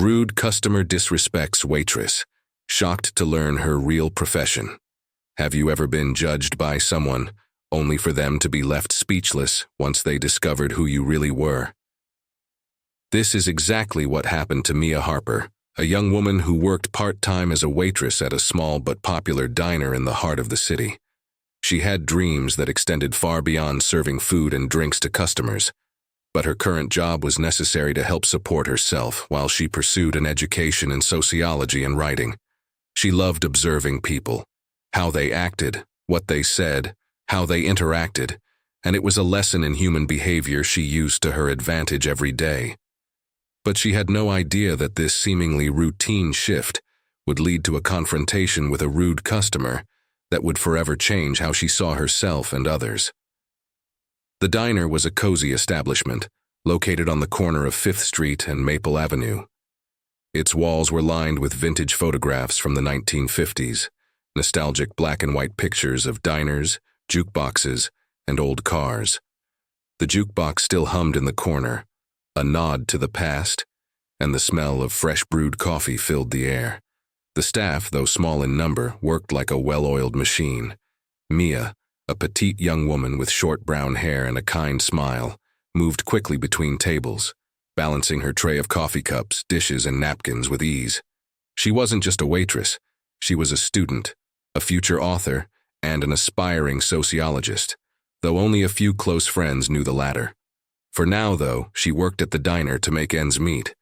Rude customer disrespects waitress, shocked to learn her real profession. Have you ever been judged by someone, only for them to be left speechless once they discovered who you really were? This is exactly what happened to Mia Harper, a young woman who worked part-time as a waitress at a small but popular diner in the heart of the city. She had dreams that extended far beyond serving food and drinks to customers, but her current job was necessary to help support herself while she pursued an education in sociology and writing. She loved observing people, how they acted, what they said, how they interacted, and it was a lesson in human behavior she used to her advantage every day. But she had no idea that this seemingly routine shift would lead to a confrontation with a rude customer that would forever change how she saw herself and others. The diner was a cozy establishment, located on the corner of 5th Street and Maple Avenue. Its walls were lined with vintage photographs from the 1950s, nostalgic black and white pictures of diners, jukeboxes, and old cars. The jukebox still hummed in the corner, a nod to the past, and the smell of fresh brewed coffee filled the air. The staff, though small in number, worked like a well-oiled machine. Mia, a petite young woman with short brown hair and a kind smile, moved quickly between tables, balancing her tray of coffee cups, dishes, and napkins with ease. She wasn't just a waitress. She was a student, a future author, and an aspiring sociologist, though only a few close friends knew the latter. For now, though, she worked at the diner to make ends meet.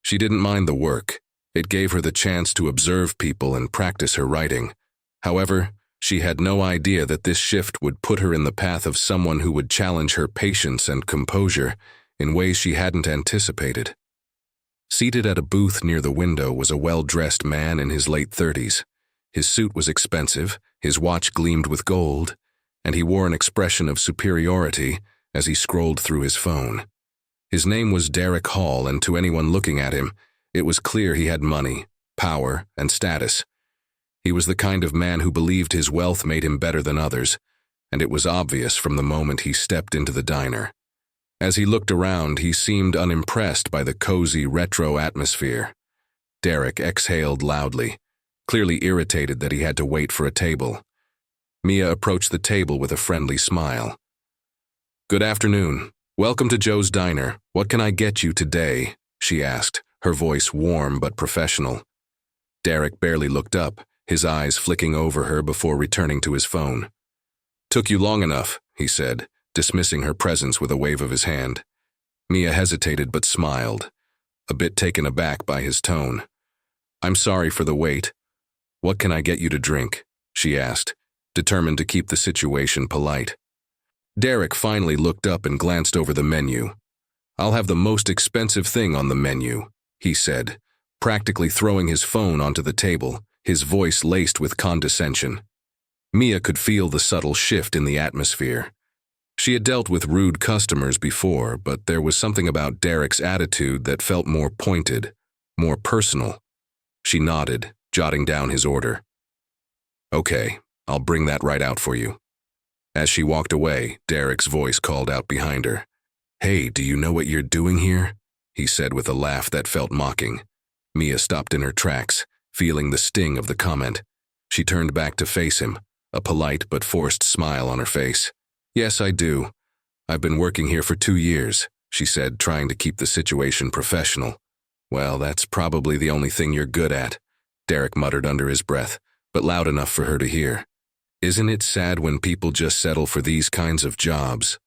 She didn't mind the work. It gave her the chance to observe people and practice her writing. However, she had no idea that this shift would put her in the path of someone who would challenge her patience and composure in ways she hadn't anticipated. Seated at a booth near the window was a well-dressed man in his late 30s. His suit was expensive, his watch gleamed with gold, and he wore an expression of superiority as he scrolled through his phone. His name was Derek Hall, and to anyone looking at him, it was clear he had money, power, and status. He was the kind of man who believed his wealth made him better than others, and it was obvious from the moment he stepped into the diner. As he looked around, he seemed unimpressed by the cozy, retro atmosphere. Derek exhaled loudly, clearly irritated that he had to wait for a table. Mia approached the table with a friendly smile. "Good afternoon. Welcome to Joe's Diner. What can I get you today?" she asked, her voice warm but professional. Derek barely looked up, his eyes flicking over her before returning to his phone. "Took you long enough," he said, dismissing her presence with a wave of his hand. Mia hesitated but smiled, a bit taken aback by his tone. "I'm sorry for the wait. What can I get you to drink?" she asked, determined to keep the situation polite. Derek finally looked up and glanced over the menu. "I'll have the most expensive thing on the menu," he said, practically throwing his phone onto the table, his voice laced with condescension. Mia could feel the subtle shift in the atmosphere. She had dealt with rude customers before, but there was something about Derek's attitude that felt more pointed, more personal. She nodded, jotting down his order. "Okay, I'll bring that right out for you." As she walked away, Derek's voice called out behind her. "Hey, do you know what you're doing here?" he said with a laugh that felt mocking. Mia stopped in her tracks, feeling the sting of the comment. She turned back to face him, a polite but forced smile on her face. "Yes, I do. I've been working here for 2 years, she said, trying to keep the situation professional. "Well, that's probably the only thing you're good at," Derek muttered under his breath, but loud enough for her to hear. "Isn't it sad when people just settle for these kinds of jobs?"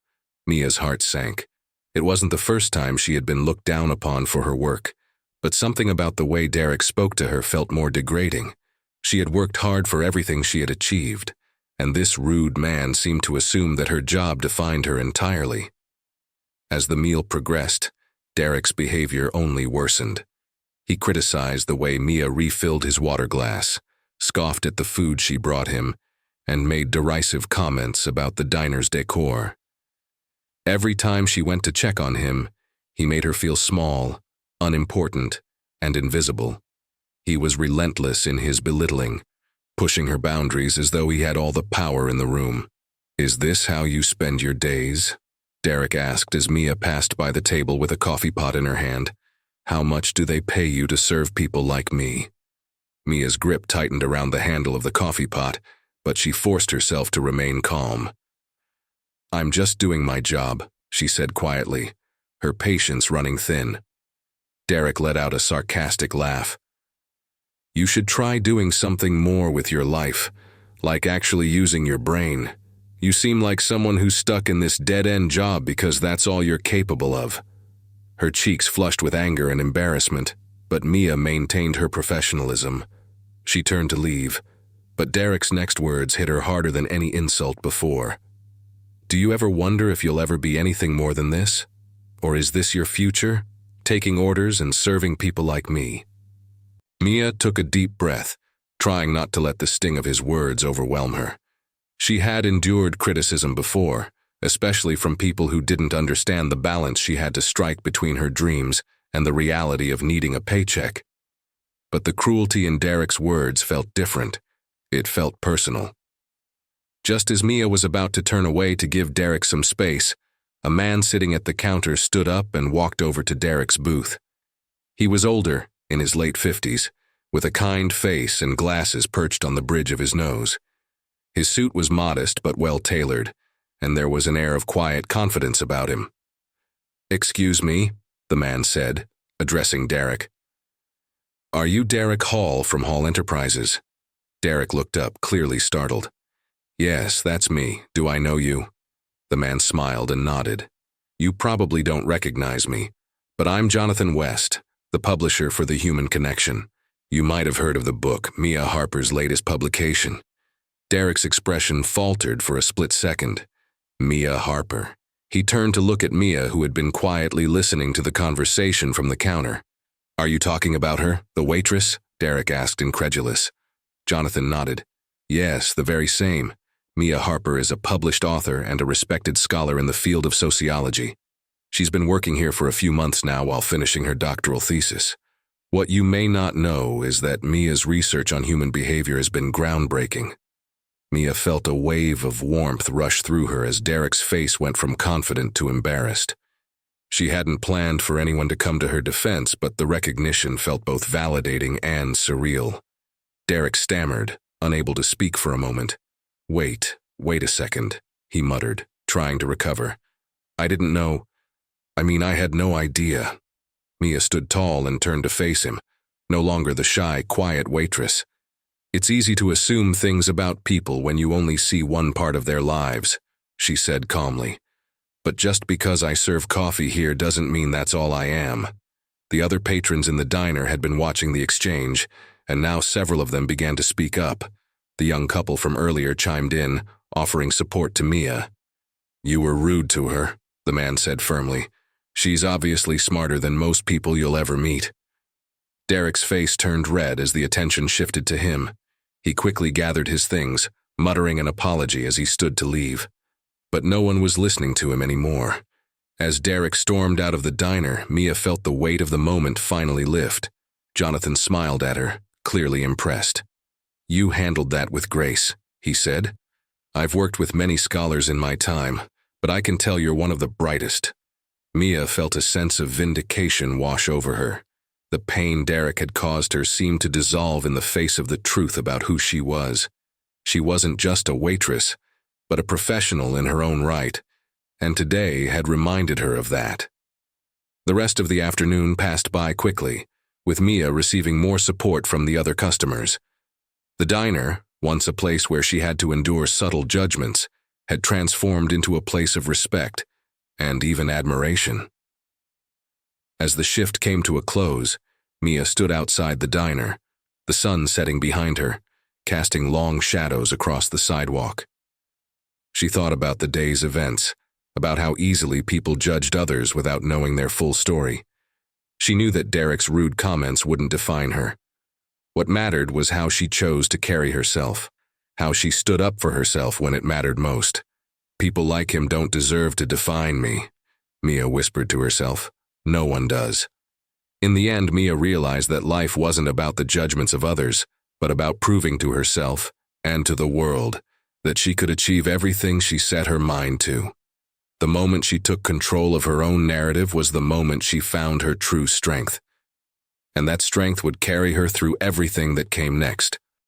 Mia's heart sank. It wasn't the first time she had been looked down upon for her work, but something about the way Derek spoke to her felt more degrading. She had worked hard for everything she had achieved, and this rude man seemed to assume that her job defined her entirely. As the meal progressed, Derek's behavior only worsened. He criticized the way Mia refilled his water glass, scoffed at the food she brought him, and made derisive comments about the diner's decor. Every time she went to check on him, he made her feel small, unimportant, and invisible. He was relentless in his belittling, pushing her boundaries as though he had all the power in the room. "Is this how you spend your days?" Derek asked as Mia passed by the table with a coffee pot in her hand. How much do they pay you to serve people like me? Mia's grip tightened around the handle of the coffee pot, but she forced herself to remain calm. I'm just doing my job, she said quietly, her patience running thin. Derek let out a sarcastic laugh. You should try doing something more with your life, like actually using your brain. You seem like someone who's stuck in this dead-end job because that's all you're capable of. Her cheeks flushed with anger and embarrassment, but Mia maintained her professionalism. She turned to leave, but Derek's next words hit her harder than any insult before. Do you ever wonder if you'll ever be anything more than this? Or is this your future? Taking orders and serving people like me? Mia took a deep breath, trying not to let the sting of his words overwhelm her. She had endured criticism before, especially from people who didn't understand the balance she had to strike between her dreams and the reality of needing a paycheck. But the cruelty in Derek's words felt different. It felt personal. Just as Mia was about to turn away to give Derek some space, a man sitting at the counter stood up and walked over to Derek's booth. He was older, in his late 50s, with a kind face and glasses perched on the bridge of his nose. His suit was modest but well-tailored, and there was an air of quiet confidence about him. Excuse me, the man said, addressing Derek. Are you Derek Hall from Hall Enterprises? Derek looked up, clearly startled. Yes, that's me. Do I know you? The man smiled and nodded. You probably don't recognize me, but I'm Jonathan West, the publisher for The Human Connection. You might have heard of the book, Mia Harper's latest publication. Derek's expression faltered for a split second. Mia Harper. He turned to look at Mia, who had been quietly listening to the conversation from the counter. Are you talking about her, the waitress? Derek asked, incredulous. Jonathan nodded. Yes, the very same. Mia Harper is a published author and a respected scholar in the field of sociology. She's been working here for a few months now while finishing her doctoral thesis. What you may not know is that Mia's research on human behavior has been groundbreaking. Mia felt a wave of warmth rush through her as Derek's face went from confident to embarrassed. She hadn't planned for anyone to come to her defense, but the recognition felt both validating and surreal. Derek stammered, unable to speak for a moment. Wait a second, he muttered, trying to recover. I didn't know. I had no idea. Mia stood tall and turned to face him, no longer the shy, quiet waitress. It's easy to assume things about people when you only see one part of their lives, she said calmly. But just because I serve coffee here doesn't mean that's all I am. The other patrons in the diner had been watching the exchange, and now several of them began to speak up. The young couple from earlier chimed in, offering support to Mia. You were rude to her, the man said firmly. She's obviously smarter than most people you'll ever meet. Derek's face turned red as the attention shifted to him. He quickly gathered his things, muttering an apology as he stood to leave. But no one was listening to him anymore. As Derek stormed out of the diner, Mia felt the weight of the moment finally lift. Jonathan smiled at her, clearly impressed. You handled that with grace, he said. I've worked with many scholars in my time, but I can tell you're one of the brightest. Mia felt a sense of vindication wash over her. The pain Derek had caused her seemed to dissolve in the face of the truth about who she was. She wasn't just a waitress, but a professional in her own right, and today had reminded her of that. The rest of the afternoon passed by quickly, with Mia receiving more support from the other customers. The diner, once a place where she had to endure subtle judgments, had transformed into a place of respect and even admiration. As the shift came to a close, Mia stood outside the diner, the sun setting behind her, casting long shadows across the sidewalk. She thought about the day's events, about how easily people judged others without knowing their full story. She knew that Derek's rude comments wouldn't define her. What mattered was how she chose to carry herself, how she stood up for herself when it mattered most. People like him don't deserve to define me, Mia whispered to herself. No one does. In the end, Mia realized that life wasn't about the judgments of others, but about proving to herself and to the world that she could achieve everything she set her mind to. The moment she took control of her own narrative was the moment she found her true strength. and that strength would carry her through everything that came next.